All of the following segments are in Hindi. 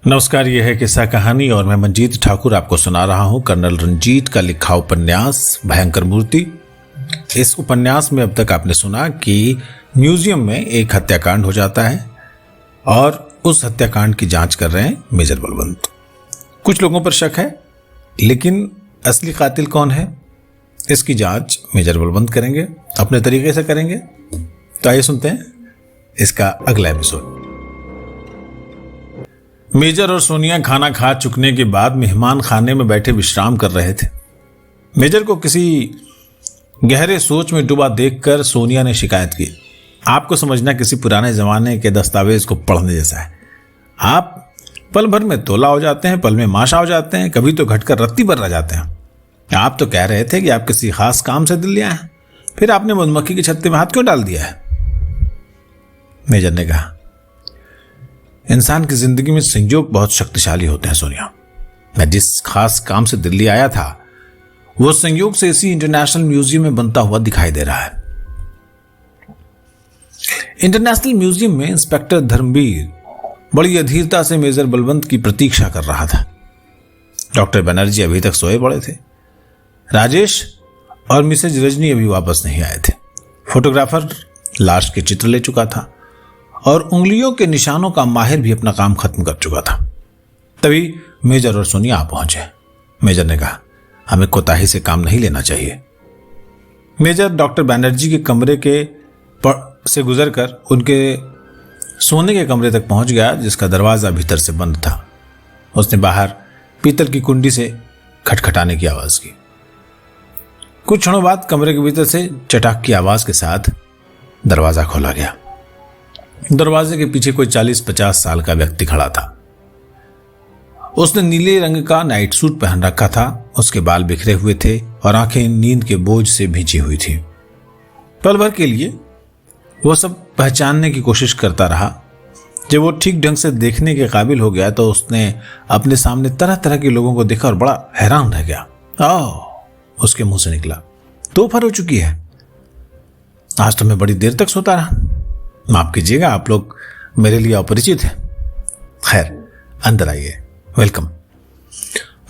नमस्कार, यह है किस्सा कहानी और मैं मंजीत ठाकुर आपको सुना रहा हूं कर्नल रंजीत का लिखा उपन्यास भयंकर मूर्ति। इस उपन्यास में अब तक आपने सुना कि म्यूजियम में एक हत्याकांड हो जाता है और उस हत्याकांड की जांच कर रहे हैं मेजर बलवंत। कुछ लोगों पर शक है, लेकिन असली कातिल कौन है इसकी जांच मेजर बलवंत करेंगे, अपने तरीके से करेंगे। तो आइए सुनते हैं इसका अगला एपिसोड। मेजर और सोनिया खाना खा चुकने के बाद मेहमान खाने में बैठे विश्राम कर रहे थे। मेजर को किसी गहरे सोच में डूबा देखकर सोनिया ने शिकायत की, आपको समझना किसी पुराने जमाने के दस्तावेज को पढ़ने जैसा है। आप पल भर में तोला हो जाते हैं, पल में माशा हो जाते हैं, कभी तो घटकर रत्ती भर रह जाते हैं। आप तो कह रहे थे कि आप किसी खास काम से दिल्ली आए हैं, फिर आपने मधुमक्खी के छत्ते में हाथ क्यों डाल दिया है? मेजर ने कहा, इंसान की जिंदगी में संयोग बहुत शक्तिशाली होते हैं सोनिया। मैं जिस खास काम से दिल्ली आया था वो संयोग से इसी इंटरनेशनल म्यूजियम में बनता हुआ दिखाई दे रहा है। इंटरनेशनल म्यूजियम में इंस्पेक्टर धर्मवीर बड़ी अधीरता से मेजर बलवंत की प्रतीक्षा कर रहा था। डॉक्टर बनर्जी अभी तक सोए पड़े थे। राजेश और मिसेज रजनी अभी वापस नहीं आए थे। फोटोग्राफर लाश के चित्र ले चुका था और उंगलियों के निशानों का माहिर भी अपना काम खत्म कर चुका था। तभी मेजर और सोनिया आ पहुंचे। मेजर ने कहा, हमें कोताही से काम नहीं लेना चाहिए। मेजर डॉक्टर बनर्जी के कमरे के से गुजरकर उनके सोने के कमरे तक पहुंच गया, जिसका दरवाजा भीतर से बंद था। उसने बाहर पीतल की कुंडी से खटखटाने की आवाज की। कुछ क्षणों बाद कमरे के भीतर से चटाक की आवाज के साथ दरवाजा खोला गया। दरवाजे के पीछे कोई 40-50 साल का व्यक्ति खड़ा था। उसने नीले रंग का नाइट सूट पहन रखा था। उसके बाल बिखरे हुए थे और आंखें नींद के बोझ से भींची हुई थी। पल भर के लिए वह सब पहचानने की कोशिश करता रहा। जब वो ठीक ढंग से देखने के काबिल हो गया तो उसने अपने सामने तरह तरह के लोगों को देखा और बड़ा हैरान रह गया। उसके मुंह से निकला, दोपहर हो चुकी है, आज तो मैं बड़ी देर तक सोता रहा। माफ कीजिएगा, आप लोग मेरे लिए अपरिचित हैं। खैर, अंदर आइए, वेलकम।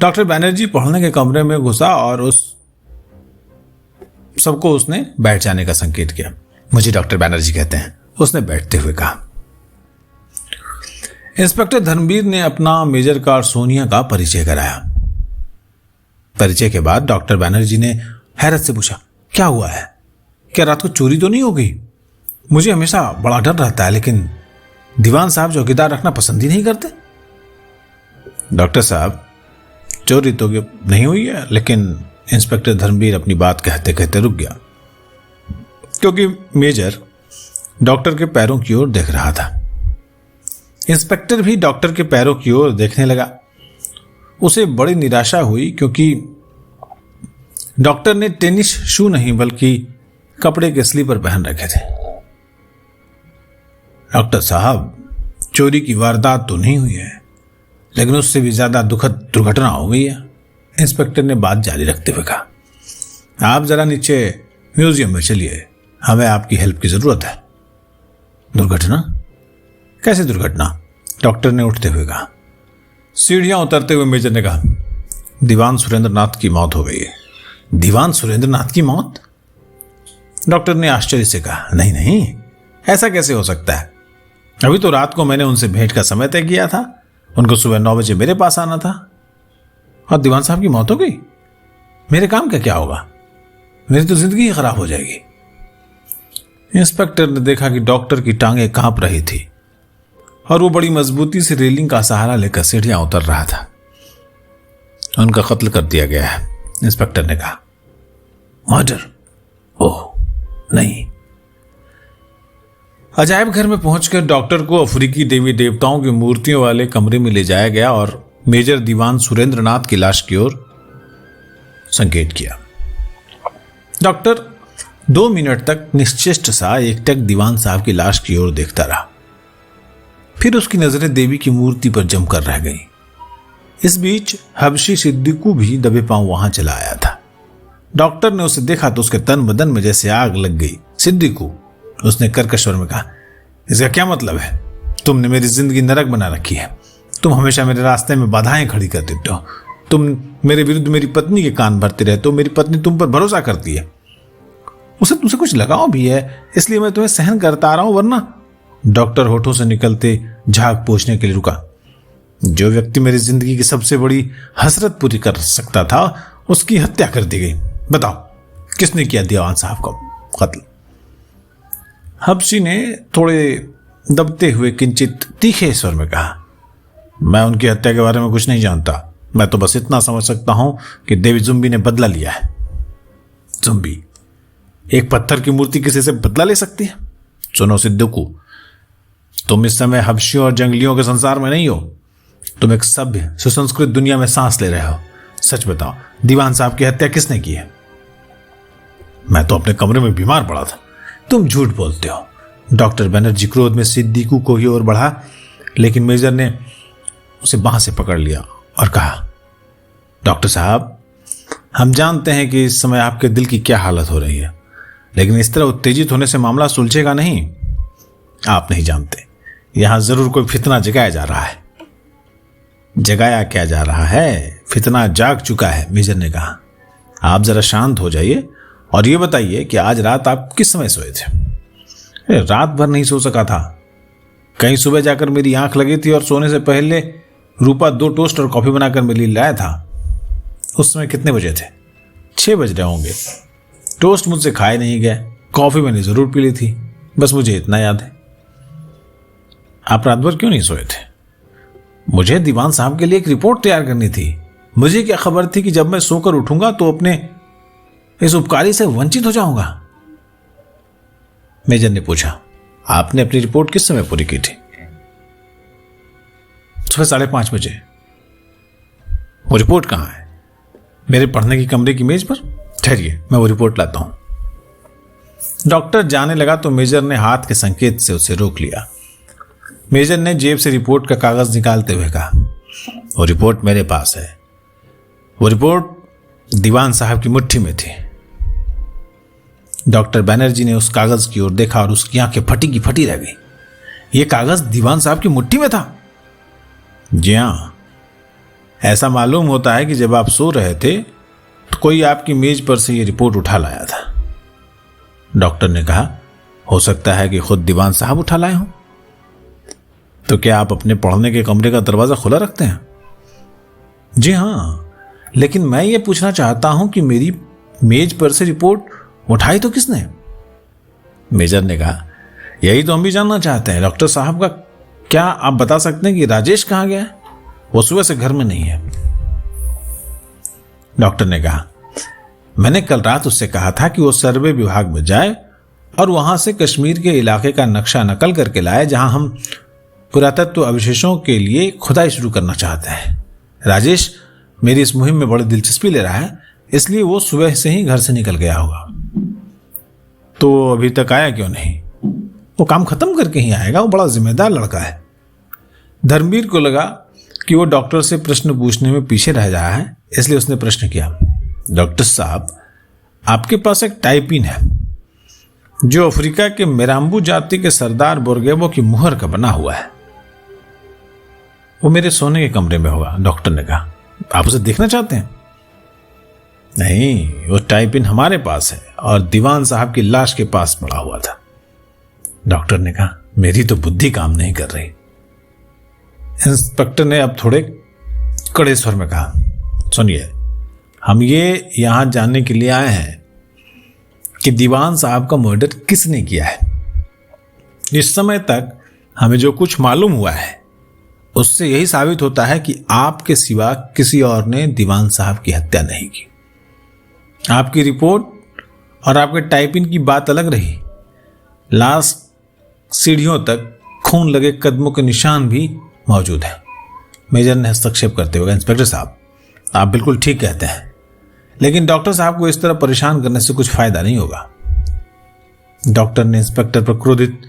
डॉक्टर बनर्जी पढ़ने के कमरे में घुसा और उस सबको उसने बैठ जाने का संकेत किया। मुझे डॉक्टर बनर्जी कहते हैं, उसने बैठते हुए कहा। इंस्पेक्टर धर्मवीर ने अपना मेजर का और सोनिया का परिचय कराया। परिचय के बाद डॉक्टर बनर्जी ने हैरत से पूछा, क्या हुआ है? क्या रात को चोरी तो नहीं हो गई? मुझे हमेशा बड़ा डर रहता है, लेकिन दीवान साहब चौकीदार रखना पसंद ही नहीं करते। डॉक्टर साहब, चोरी तो नहीं हुई है, लेकिन इंस्पेक्टर धर्मवीर अपनी बात कहते कहते रुक गया, क्योंकि मेजर डॉक्टर के पैरों की ओर देख रहा था। इंस्पेक्टर भी डॉक्टर के पैरों की ओर देखने लगा। उसे बड़ी निराशा हुई, क्योंकि डॉक्टर ने टेनिस शू नहीं बल्कि कपड़े के स्लीपर पहन रखे थे। डॉक्टर साहब, चोरी की वारदात तो नहीं हुई है, लेकिन उससे भी ज्यादा दुखद दुर्घटना हो गई है। इंस्पेक्टर ने बात जारी रखते हुए कहा, आप जरा नीचे म्यूजियम में चलिए, हमें आपकी हेल्प की जरूरत है। दुर्घटना? कैसे दुर्घटना? डॉक्टर ने उठते हुए कहा। सीढ़ियां उतरते हुए मेजर ने कहा, दीवान सुरेंद्र नाथ की मौत हो गई है। दीवान सुरेंद्र नाथ की मौत? डॉक्टर ने आश्चर्य से कहा, नहीं नहीं, ऐसा कैसे हो सकता है? अभी तो रात को मैंने उनसे भेंट का समय तय किया था। उनको सुबह 9 बजे मेरे पास आना था और दीवान साहब की मौत हो गई। मेरे काम का क्या होगा? मेरी तो जिंदगी ही खराब हो जाएगी। इंस्पेक्टर ने देखा कि डॉक्टर की टांगें कांप रही थी और वो बड़ी मजबूती से रेलिंग का सहारा लेकर सीढ़ियां उतर रहा था। उनका कत्ल कर दिया गया है, इंस्पेक्टर ने कहा। मर्डर? ओह नहीं। अजायब घर में पहुंचकर डॉक्टर को अफ्रीकी देवी देवताओं की मूर्तियों वाले कमरे में ले जाया गया और मेजर दीवान सुरेंद्र नाथ की लाश की ओर संकेत किया। डॉक्टर 2 मिनट तक निश्चेष्ट सा एकटक दीवान साहब की लाश की ओर देखता रहा। फिर उसकी नजरें देवी की मूर्ति पर जमकर रह गई। इस बीच हबशी सिद्दीकू भी दबे पांव वहां चला आया था। डॉक्टर ने उसे देखा तो उसके तन बदन में जैसे आग लग गई। सिद्दीकू, उसने कर्कश स्वर में कहा, इसका क्या मतलब है? तुमने मेरी जिंदगी नरक बना रखी है। तुम हमेशा मेरे रास्ते में बाधाएं खड़ी कर देते हो। तुम मेरे विरुद्ध मेरी पत्नी के कान भरते रहते हो। मेरी पत्नी तुम पर भरोसा करती है, उसे तुमसे कुछ लगाव भी है, इसलिए मैं तुम्हें सहन करता आ रहा हूं, वरना। डॉक्टर होठों से निकलते झाग पोंछने के लिए रुका। जो व्यक्ति मेरी जिंदगी की सबसे बड़ी हसरत पूरी कर सकता था, उसकी हत्या कर दी गई। बताओ किसने किया दीवान साहब का कत्ल? हबशी ने थोड़े दबते हुए किंचित तीखे स्वर में कहा, मैं उनकी हत्या के बारे में कुछ नहीं जानता। मैं तो बस इतना समझ सकता हूं कि देवी जुम्बी ने बदला लिया है। जुम्बी? एक पत्थर की मूर्ति किसी से बदला ले सकती है? सुनो सिद्दुकू, तुम इस समय हबशियों और जंगलियों के संसार में नहीं हो। तुम एक सभ्य सुसंस्कृत दुनिया में सांस ले रहे हो। सच बताओ, दीवान साहब की हत्या किसने की है? मैं तो अपने कमरे में बीमार पड़ा था। तुम झूठ बोलते हो। डॉक्टर बनर्जी क्रोध में सिद्दीकू को ही ओर बढ़ा, लेकिन मेजर ने उसे बांह से पकड़ लिया और कहा, डॉक्टर साहब, हम जानते हैं कि इस समय आपके दिल की क्या हालत हो रही है, लेकिन इस तरह उत्तेजित होने से मामला सुलझेगा नहीं। आप नहीं जानते, यहां जरूर कोई फितना जगाया जा रहा है। जगाया क्या जा रहा है? फितना जाग चुका है, मेजर ने कहा। आप जरा शांत हो जाइए और ये बताइए कि आज रात आप किस समय सोए थे? रात भर नहीं सो सका था। कहीं सुबह जाकर मेरी आंख लगी थी और सोने से पहले रूपा 2 टोस्ट और कॉफी बनाकर मेरे लिए लाया था। उस समय कितने बजे थे? 6 बज रहे होंगे। टोस्ट मुझसे खाए नहीं गए, कॉफी मैंने जरूर पी ली थी। बस मुझे इतना याद है। आप रात भर क्यों नहीं सोए थे? मुझे दीवान साहब के लिए एक रिपोर्ट तैयार करनी थी। मुझे क्या खबर थी कि जब मैं सोकर उठूंगा तो अपने इस उपकारी से वंचित हो जाऊंगा? मेजर ने पूछा। आपने अपनी रिपोर्ट किस समय पूरी की थी? सुबह 5:30 बजे। वो रिपोर्ट कहां है? मेरे पढ़ने की कमरे की मेज पर। ठहरिए, मैं वो रिपोर्ट लाता हूं। डॉक्टर जाने लगा तो मेजर ने हाथ के संकेत से उसे रोक लिया। मेजर ने जेब से रिपोर्ट का कागज निकालते हुए कहा, वो रिपोर्ट मेरे पास है। वो रिपोर्ट दीवान साहब की मुट्ठी में थी। डॉक्टर बनर्जी ने उस कागज की ओर देखा और उसकी आंखें फटी की फटी रह गई। यह कागज दीवान साहब की मुट्ठी में था? जी हां। ऐसा मालूम होता है कि जब आप सो रहे थे तो कोई आपकी मेज पर से यह रिपोर्ट उठा लाया था। डॉक्टर ने कहा, हो सकता है कि खुद दीवान साहब उठा लाए हों। तो क्या आप अपने पढ़ने के कमरे का दरवाजा खुला रखते हैं? जी हां, लेकिन मैं ये पूछना चाहता हूं कि मेरी मेज पर से रिपोर्ट उठाई तो किसने? मेजर ने कहा, यही तो हम भी जानना चाहते हैं डॉक्टर साहब का। क्या आप बता सकते हैं कि राजेश कहां गया है? वो सुबह से घर में नहीं है। डॉक्टर ने कहा, मैंने कल रात उससे कहा था कि वो सर्वे विभाग में जाए और वहां से कश्मीर के इलाके का नक्शा नकल करके लाए जहां हम पुरातत्व अवशेषों के लिए खुदाई शुरू करना चाहते हैं। राजेश मेरी इस मुहिम में बड़ी दिलचस्पी ले रहा है, इसलिए वो सुबह से ही घर से निकल गया होगा। तो अभी तक आया क्यों नहीं? वो काम खत्म करके ही आएगा, वो बड़ा जिम्मेदार लड़का है। धर्मवीर को लगा कि वो डॉक्टर से प्रश्न पूछने में पीछे रह रहा है, इसलिए उसने प्रश्न किया, डॉक्टर साहब, आपके पास एक टाइपिन है जो अफ्रीका के मेराम्बू जाति के सरदार बोरगेबो की मुहर का बना हुआ है। वो मेरे सोने के कमरे में होगा। डॉक्टर ने कहा, आप उसे देखना चाहते हैं? नहीं, वो टाइपिन हमारे पास है और दीवान साहब की लाश के पास पड़ा हुआ था। डॉक्टर ने कहा, मेरी तो बुद्धि काम नहीं कर रही। इंस्पेक्टर ने अब थोड़े कड़े स्वर में कहा, सुनिए, हम ये यहां जानने के लिए आए हैं कि दीवान साहब का मर्डर किसने किया है। इस समय तक हमें जो कुछ मालूम हुआ है उससे यही साबित होता है कि आपके सिवा किसी और ने दीवान साहब की हत्या नहीं की। आपकी रिपोर्ट और आपके टाइपिन की बात अलग रही। लाश सीढ़ियों तक खून लगे कदमों के निशान भी मौजूद है। मेजर ने हस्तक्षेप करते हुए, इंस्पेक्टर साहब, आप बिल्कुल ठीक कहते हैं, लेकिन डॉक्टर साहब को इस तरह परेशान करने से कुछ फायदा नहीं होगा। डॉक्टर ने इंस्पेक्टर पर क्रोधित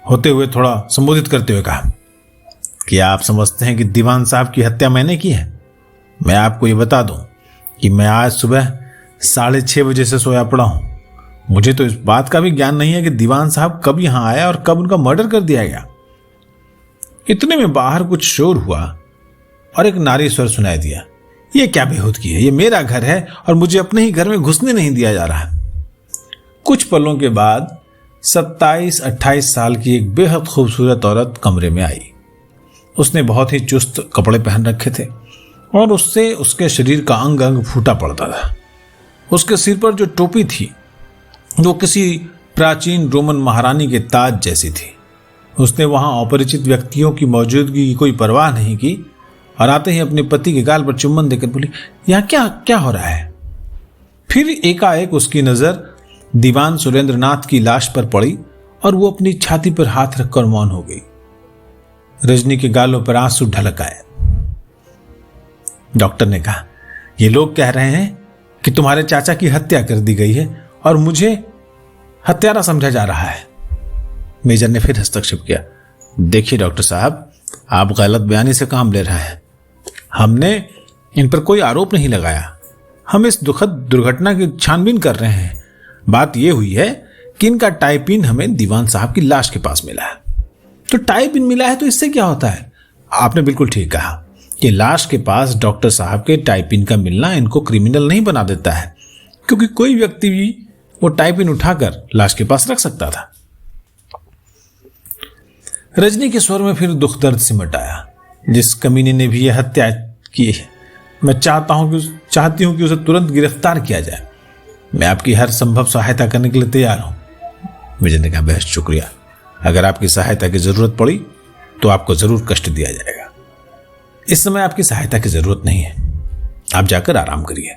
होते हुए थोड़ा संबोधित करते हुए कहा, क्या आप समझते हैं कि दीवान साहब की हत्या मैंने की है? मैं आपको ये बता दूं कि मैं आज सुबह 6:30 बजे से सोया पड़ा हूं। मुझे तो इस बात का भी ज्ञान नहीं है कि दीवान साहब कब यहां आया और कब उनका मर्डर कर दिया गया। इतने में बाहर कुछ शोर हुआ और एक नारी स्वर सुनाई दिया, ये क्या बेहूदगी है, ये मेरा घर है और मुझे अपने ही घर में घुसने नहीं दिया जा रहा। कुछ पलों के बाद 27-28 साल की एक बेहद खूबसूरत औरत कमरे में आई। उसने बहुत ही चुस्त कपड़े पहन रखे थे और उससे उसके शरीर का अंग अंग फूटा पड़ता था। उसके सिर पर जो टोपी थी वो किसी प्राचीन रोमन महारानी के ताज जैसी थी। उसने वहां अपरिचित व्यक्तियों की मौजूदगी की कोई परवाह नहीं की और आते ही अपने पति के गाल पर चुम्बन देकर बोली, यहाँ क्या क्या हो रहा है। फिर एकाएक उसकी नजर दीवान सुरेंद्रनाथ की लाश पर पड़ी और वो अपनी छाती पर हाथ रखकर मौन हो गई। रजनी के गालों पर आंसू ढलक आए। डॉक्टर ने कहा, ये लोग कह रहे हैं कि तुम्हारे चाचा की हत्या कर दी गई है और मुझे हत्यारा समझा जा रहा है। मेजर ने फिर हस्तक्षेप किया, देखिए डॉक्टर साहब, आप गलत बयानी से काम ले रहे हैं। हमने इन पर कोई आरोप नहीं लगाया। हम इस दुखद दुर्घटना की छानबीन कर रहे हैं। बात यह हुई है कि इनका टाइपिन हमें दीवान साहब की लाश के पास मिला है। तो टाइपिन मिला है तो इससे क्या होता है? आपने बिल्कुल ठीक कहा कि लाश के पास डॉक्टर साहब के टाइपिन का मिलना इनको क्रिमिनल नहीं बना देता है, क्योंकि कोई व्यक्ति भी वो टाइपिन उठाकर लाश के पास रख सकता था। रजनी के स्वर में फिर दुख दर्द सिमट आया। जिस कमीने ने भी यह हत्या की है, मैं चाहती हूं कि उसे तुरंत गिरफ्तार किया जाए। मैं आपकी हर संभव सहायता करने के लिए तैयार हूं। मेजर ने कहा, बेहद शुक्रिया। अगर आपकी सहायता की जरूरत पड़ी तो आपको जरूर कष्ट दिया जाएगा। इस समय आपकी सहायता की जरूरत नहीं है, आप जाकर आराम करिए।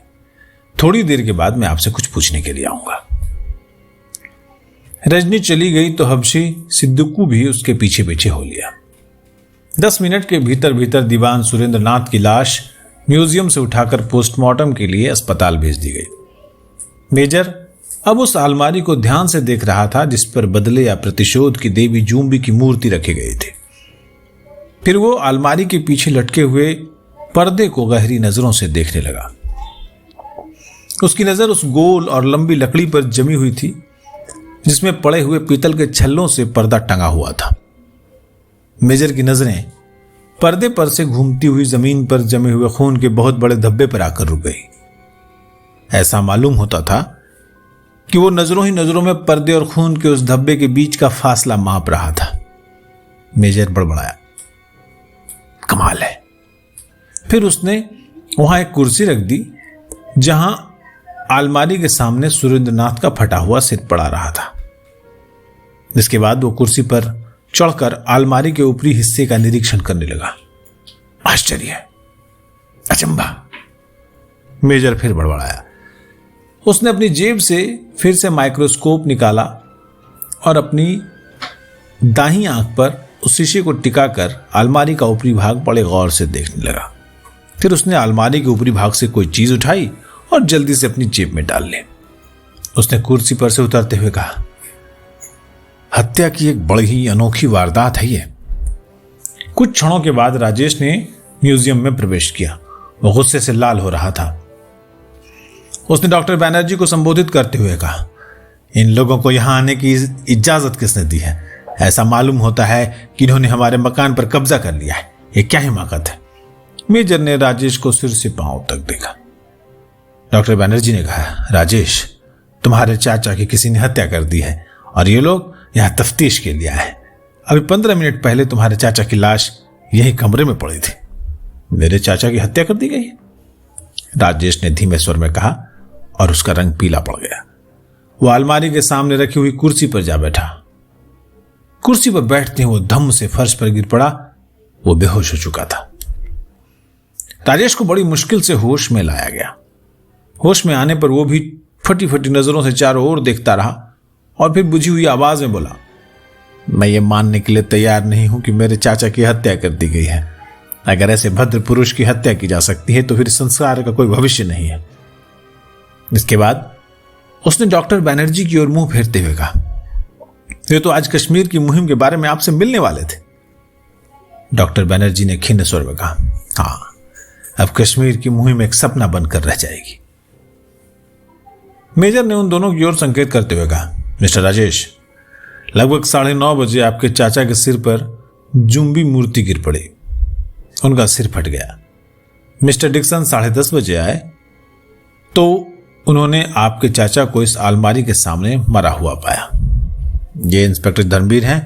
थोड़ी देर के बाद मैं आपसे कुछ पूछने के लिए आऊंगा। रजनी चली गई तो हबशी सिद्दीकू भी उसके पीछे पीछे हो लिया। 10 मिनट के भीतर भीतर दीवान सुरेंद्रनाथ की लाश म्यूजियम से उठाकर पोस्टमार्टम के लिए अस्पताल भेज दी गई। मेजर अब उस अलमारी को ध्यान से देख रहा था जिस पर बदले या प्रतिशोध की देवी जूम्बी की मूर्ति रखी गई थी। फिर वो अलमारी के पीछे लटके हुए पर्दे को गहरी नजरों से देखने लगा। उसकी नजर उस गोल और लंबी लकड़ी पर जमी हुई थी जिसमें पड़े हुए पीतल के छल्लों से पर्दा टंगा हुआ था। मेजर की नजरें पर्दे पर से घूमती हुई जमीन पर जमे हुए खून के बहुत बड़े धब्बे पर आकर रुक गई। ऐसा मालूम होता था कि वो नजरों ही नजरों में पर्दे और खून के उस धब्बे के बीच का फासला माप रहा था। मेजर बड़बड़ाया, कमाल है। फिर उसने वहां एक कुर्सी रख दी जहां अलमारी के सामने सुरेंद्रनाथ का फटा हुआ सिर पड़ा रहा था। इसके बाद वो कुर्सी पर चढ़कर अलमारी के ऊपरी हिस्से का निरीक्षण करने लगा। आश्चर्य, अचंभा। मेजर फिर बड़बड़ाया। उसने अपनी जेब से फिर से माइक्रोस्कोप निकाला और अपनी दाहिनी आंख पर उस शीशे को टिकाकर अलमारी का ऊपरी भाग बड़े गौर से देखने लगा। फिर उसने अलमारी के ऊपरी भाग से कोई चीज उठाई और जल्दी से अपनी जेब में डाल ली। उसने कुर्सी पर से उतरते हुए कहा, हत्या की एक बड़ी ही अनोखी वारदात है ये। कुछ क्षणों के बाद राजेश ने म्यूजियम में प्रवेश किया। वो गुस्से से लाल हो रहा था। उसने डॉक्टर बैनर्जी को संबोधित करते हुए कहा, इन लोगों को यहां आने की इजाजत किसने दी है? ऐसा मालूम होता है कि इन्होंने हमारे मकान पर कब्जा कर लिया है। ये क्या हिमाकत है? मेजर ने राजेश को सिर से पांव तक देखा। डॉक्टर बैनर्जी ने कहा, राजेश, तुम्हारे चाचा की किसी ने हत्या कर दी है और ये लोग यहां तफ्तीश के लिए आए। अभी 15 मिनट पहले तुम्हारे चाचा की लाश यही कमरे में पड़ी थी। मेरे चाचा की हत्या कर दी गई? राजेश ने धीमे स्वर में कहा और उसका रंग पीला पड़ गया। वो अलमारी के सामने रखी हुई कुर्सी पर जा बैठा। कुर्सी पर बैठते ही वो धम्म से फर्श पर गिर पड़ा। वो बेहोश हो चुका था। राजेश को बड़ी मुश्किल से होश में लाया गया। होश में आने पर वो भी फटी फटी नजरों से चारों ओर देखता रहा और फिर बुझी हुई आवाज में बोला, मैं ये मानने के लिए तैयार नहीं हूं कि मेरे चाचा की हत्या कर दी गई है। अगर ऐसे भद्र पुरुष की हत्या की जा सकती है तो फिर संसार का कोई भविष्य नहीं है। इसके बाद उसने डॉक्टर बैनर्जी की ओर मुंह फेरते हुए कहा, ये तो आज कश्मीर की मुहिम के बारे में आपसे मिलने वाले थे। डॉक्टर बैनर्जी ने खिन्न स्वर में कहा, हाँ, अब कश्मीर की मुहिम एक सपना बनकर रह जाएगी। मेजर ने उन दोनों की ओर संकेत करते हुए कहा, मिस्टर राजेश, लगभग 9:30 बजे आपके चाचा के सिर पर जुम्बी मूर्ति गिर पड़ी। उनका सिर फट गया। मिस्टर डिक्सन 10:30 बजे आए तो उन्होंने आपके चाचा को इस अलमारी के सामने मरा हुआ पाया। ये इंस्पेक्टर धर्मवीर हैं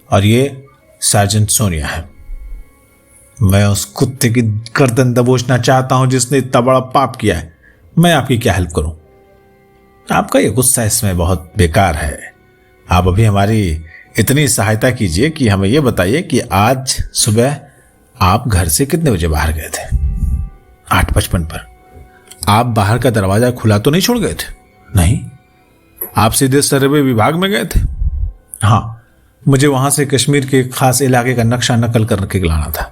और ये सार्जेंट सोनिया है। मैं उस कुत्ते की गर्दन दबोचना चाहता हूं जिसने इतना बड़ा पाप किया है। मैं आपकी क्या हेल्प करूं? आपका ये गुस्सा इसमें बहुत बेकार है। आप अभी हमारी इतनी सहायता कीजिए कि हमें यह बताइए कि आज सुबह आप घर से कितने बजे बाहर गए थे? 8:55 पर। आप बाहर का दरवाजा खुला तो नहीं छोड़ गए थे? नहीं। आप सीधे सर्वे विभाग में गए थे? हाँ, मुझे वहां से कश्मीर के खास इलाके का नक्शा नकल करके लाना था।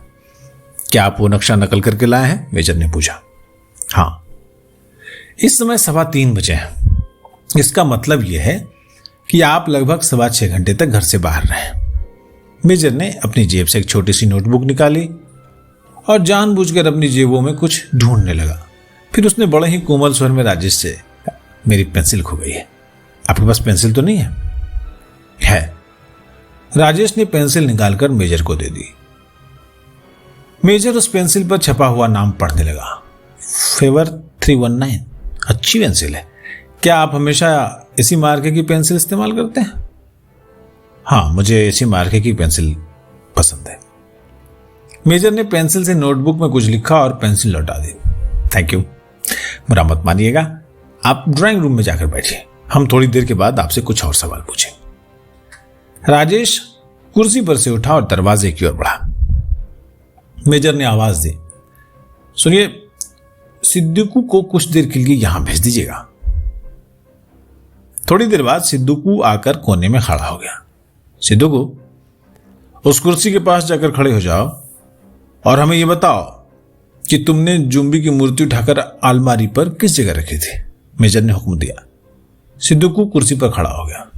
क्या आप वो नक्शा नकल करके लाए हैं? मेजर ने पूछा। हाँ। इस समय 3:15 बजे हैं। इसका मतलब यह है कि आप लगभग 6.25 घंटे तक घर से बाहर रहे। मेजर ने अपनी जेब से एक छोटी सी नोटबुक निकाली और जानबूझकर अपनी जेबों में कुछ ढूंढने लगा। फिर उसने बड़े ही कोमल स्वर में राजेश से, मेरी पेंसिल खो गई है, आपके पास पेंसिल तो नहीं है? है। राजेश ने पेंसिल निकालकर मेजर को दे दी। मेजर उस पेंसिल पर छपा हुआ नाम पढ़ने लगा। फेवर 319। अच्छी पेंसिल है। क्या आप हमेशा इसी मार्के की पेंसिल इस्तेमाल करते हैं? हाँ, मुझे इसी मार्के की पेंसिल पसंद है। मेजर ने पेंसिल से नोटबुक में कुछ लिखा और पेंसिल लौटा दी। Thank you. बुरा मत मानिएगा, आप ड्राइंग रूम में जाकर बैठिए। हम थोड़ी देर के बाद आपसे कुछ और सवाल पूछेंगे। राजेश कुर्सी पर से उठा और दरवाजे की ओर बढ़ा। मेजर ने आवाज दी, सुनिए, सिद्दीकू को कुछ देर के लिए यहां भेज दीजिएगा। थोड़ी देर बाद सिद्दीकू आकर कोने में खड़ा हो गया। सिद्दीकू, उस कुर्सी के पास जाकर खड़े हो जाओ और हमें यह बताओ कि तुमने जुम्बी की मूर्ति उठाकर अलमारी पर किस जगह रखी थी? मेजर ने हुक्म दिया। सिद्दीकू कुर्सी पर खड़ा हो गया।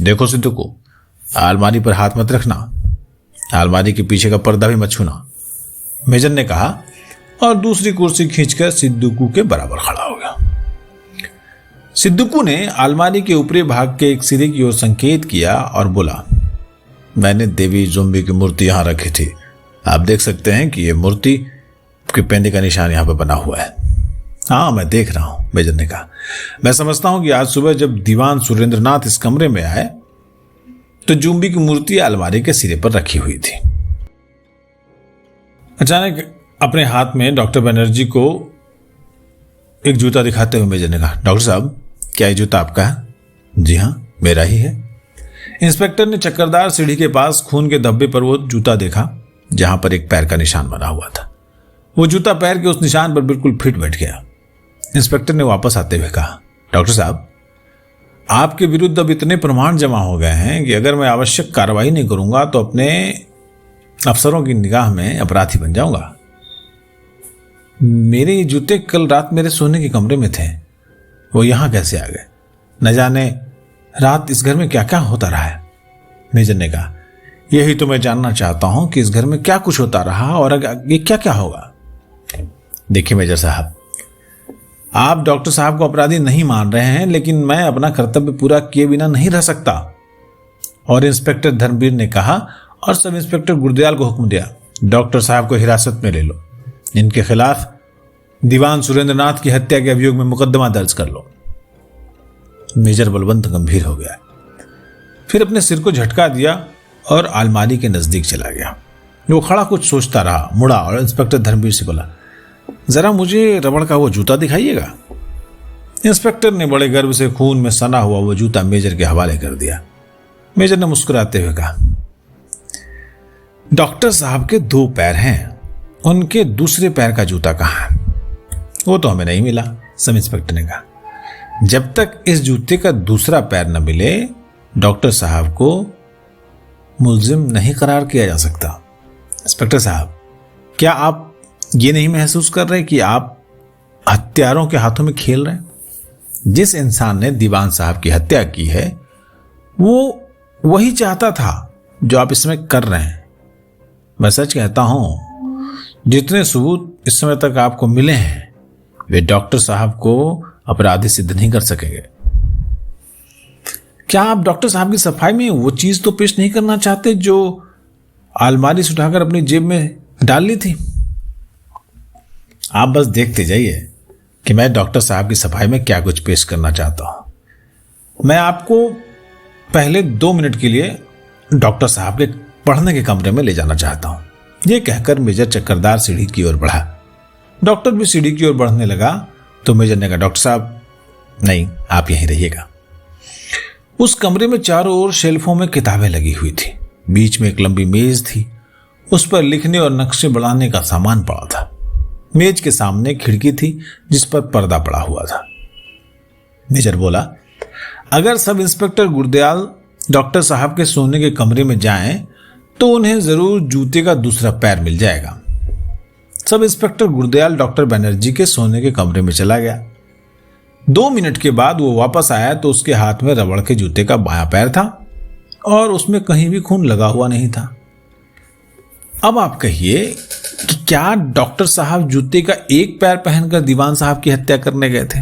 देखो सिद्दीकू, अलमारी पर हाथ मत रखना, अलमारी के पीछे का पर्दा भी मत छूना, मेजर ने कहा और दूसरी कुर्सी खींचकर सिद्दीकू के बराबर खड़ा हो गया। सिद्दीकू ने अलमारी के ऊपरी भाग के एक सिरे की ओर संकेत किया और बोला, मैंने देवी जुम्बी की मूर्ति यहां रखी थी। आप देख सकते हैं कि यह मूर्ति के पेंदे का निशान यहां पर बना हुआ है। हाँ, मैं देख रहा हूं, मेजर ने कहा। मैं समझता हूं कि आज सुबह जब दीवान सुरेंद्रनाथ इस कमरे में आए तो जुम्बी की मूर्ति अलमारी के सिरे पर रखी हुई थी। अचानक अपने हाथ में डॉक्टर बनर्जी को एक जूता दिखाते हुए मेजर ने कहा, डॉक्टर साहब, क्या ये जूता आपका है? जी हाँ, मेरा ही है। इंस्पेक्टर ने चक्करदार सीढ़ी के पास खून के धब्बे पर वो जूता देखा जहां पर एक पैर का निशान बना हुआ था। वो जूता पैर के उस निशान पर बिल्कुल फिट बैठ गया। इंस्पेक्टर ने वापस आते हुए कहा, डॉक्टर साहब, आपके विरुद्ध अब इतने प्रमाण जमा हो गए हैं कि अगर मैं आवश्यक कार्रवाई नहीं करूंगा तो अपने अफसरों की निगाह में अपराधी बन जाऊंगा। मेरे जूते कल रात मेरे सोने के कमरे में थे, वो यहां कैसे आ गए? न जाने रात इस घर में क्या क्या होता रहा है। मेजर ने कहा, यही तो मैं जानना चाहता हूं कि इस घर में क्या कुछ होता रहा और ये क्या क्या होगा। देखिए मेजर साहब, आप डॉक्टर साहब को अपराधी नहीं मान रहे हैं, लेकिन मैं अपना कर्तव्य पूरा किए बिना नहीं रह सकता। और इंस्पेक्टर धर्मवीर ने कहा और सब इंस्पेक्टर गुरदयाल को हुक्म दिया, डॉक्टर साहब को हिरासत में ले लो, इनके खिलाफ दीवान सुरेंद्रनाथ की हत्या के अभियोग में मुकदमा दर्ज कर लो। मेजर बलवंत गंभीर हो गया, फिर अपने सिर को झटका दिया और अलमारी के नजदीक चला गया। वो खड़ा कुछ सोचता रहा, मुड़ा और इंस्पेक्टर धर्मवीर से बोला, जरा मुझे रबड़ का वो जूता दिखाइएगा। इंस्पेक्टर ने बड़े गर्व से खून में सना हुआ वो जूता मेजर के हवाले कर दिया। मेजर ने मुस्कुराते हुए कहा, डॉक्टर साहब के 2 पैर हैं, उनके दूसरे पैर का जूता कहाँ है? वो तो हमें नहीं मिला, सब इंस्पेक्टर ने कहा। जब तक इस जूते का दूसरा पैर न मिले डॉक्टर साहब को मुल्जिम नहीं करार किया जा सकता। इंस्पेक्टर साहब, क्या आप ये नहीं महसूस कर रहे कि आप हत्यारों के हाथों में खेल रहे हैं? जिस इंसान ने दीवान साहब की हत्या की है वो वही चाहता था जो आप इसमें कर रहे हैं। मैं सच कहता हूं, जितने सबूत इस समय तक आपको मिले हैं वे डॉक्टर साहब को अपराधी सिद्ध नहीं कर सकेंगे। क्या आप डॉक्टर साहब की सफाई में वो चीज तो पेश नहीं करना चाहते जो अलमारी से उठाकर अपनी जेब में डाल ली थी? आप बस देखते जाइए कि मैं डॉक्टर साहब की सफाई में क्या कुछ पेश करना चाहता हूं। मैं आपको पहले 2 मिनट के लिए डॉक्टर साहब के पढ़ने के कमरे में ले जाना चाहता हूं। यह कहकर मेजर चक्करदार सीढ़ी की ओर बढ़ा। डॉक्टर भी सीढ़ी की ओर बढ़ने लगा तो मेजर ने कहा, डॉक्टर साहब नहीं, आप यहीं रहिएगा। उस कमरे में चारों ओर शेल्फों में किताबें लगी हुई थी। बीच में एक लंबी मेज थी, उस पर लिखने और नक्शे बढ़ाने का सामान पड़ा था। मेज के सामने खिड़की थी जिस पर पर्दा पड़ा हुआ था। मेजर बोला, अगर सब इंस्पेक्टर गुरदयाल डॉक्टर साहब के सोने के कमरे में जाएं तो उन्हें जरूर जूते का दूसरा पैर मिल जाएगा। Sub inspector Gurdayal doctor Banerjee के सोने के कमरे में चला गया। 2 मिनट के बाद वो वापस आया तो उसके हाथ में रबड़ के जूते का बायां पैर था और उसमें कहीं भी खून लगा हुआ नहीं था। अब आप कहिए कि क्या डॉक्टर साहब जूते का एक पैर पहनकर दीवान साहब की हत्या करने गए थे?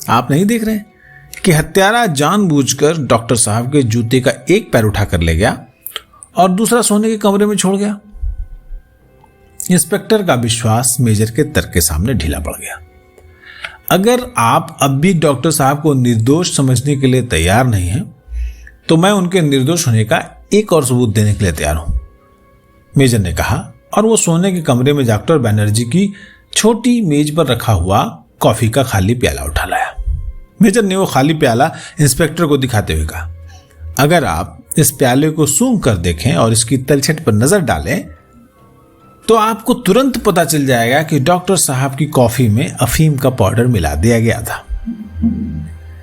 आप नहीं देख रहे कि हत्यारा जानबूझकर डॉक्टर साहब के जूते का एक पैर उठाकर ले गया और दूसरा सोने के कमरे में छोड़ गया। इंस्पेक्टर का विश्वास मेजर के तर्क के सामने ढीला पड़ गया। अगर आप अब भी डॉक्टर साहब को निर्दोष समझने के लिए तैयार नहीं हैं, तो मैं उनके निर्दोष होने का एक और सबूत देने के लिए तैयार हूं, मेजर ने कहा, और वो सोने के कमरे में डॉक्टर बनर्जी की छोटी मेज पर रखा हुआ कॉफी का खाली प्याला उठा लाया। मेजर ने वो खाली प्याला इंस्पेक्टर को दिखाते हुए कहा, अगर आप इस प्याले को सूंघ कर देखें और इसकी तलछट पर नजर डालें तो आपको तुरंत पता चल जाएगा कि डॉक्टर साहब की कॉफी में अफीम का पाउडर मिला दिया गया था।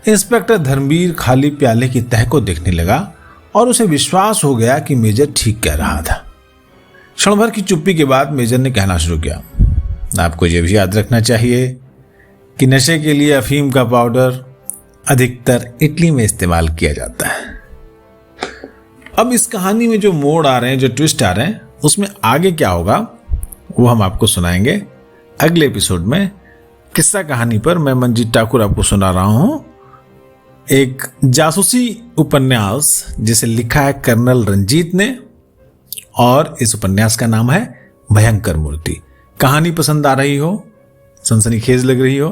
इंस्पेक्टर धर्मवीर खाली प्याले की तह को देखने लगा और उसे विश्वास हो गया कि मेजर ठीक कह रहा था। क्षण भर की चुप्पी के बाद मेजर ने कहना शुरू किया, आपको यह भी याद रखना चाहिए कि नशे के लिए अफीम का पाउडर अधिकतर इटली में इस्तेमाल किया जाता है। अब इस कहानी में जो मोड़ आ रहे हैं, जो ट्विस्ट आ रहे हैं, उसमें आगे क्या होगा वो हम आपको सुनाएंगे अगले एपिसोड में। किस्सा कहानी पर मैं मंजीत ठाकुर आपको सुना रहा हूं एक जासूसी उपन्यास जिसे लिखा है कर्नल रंजीत ने, और इस उपन्यास का नाम है भयंकर मूर्ति। कहानी पसंद आ रही हो, सनसनीखेज लग रही हो,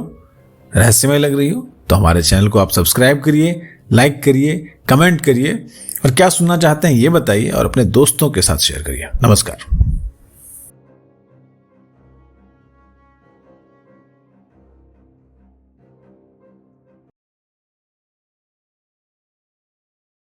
रहस्यमय लग रही हो, तो हमारे चैनल को आप सब्सक्राइब करिए, लाइक करिए, कमेंट करिए और क्या सुनना चाहते हैं ये बताइए और अपने दोस्तों के साथ शेयर करिए। नमस्कार।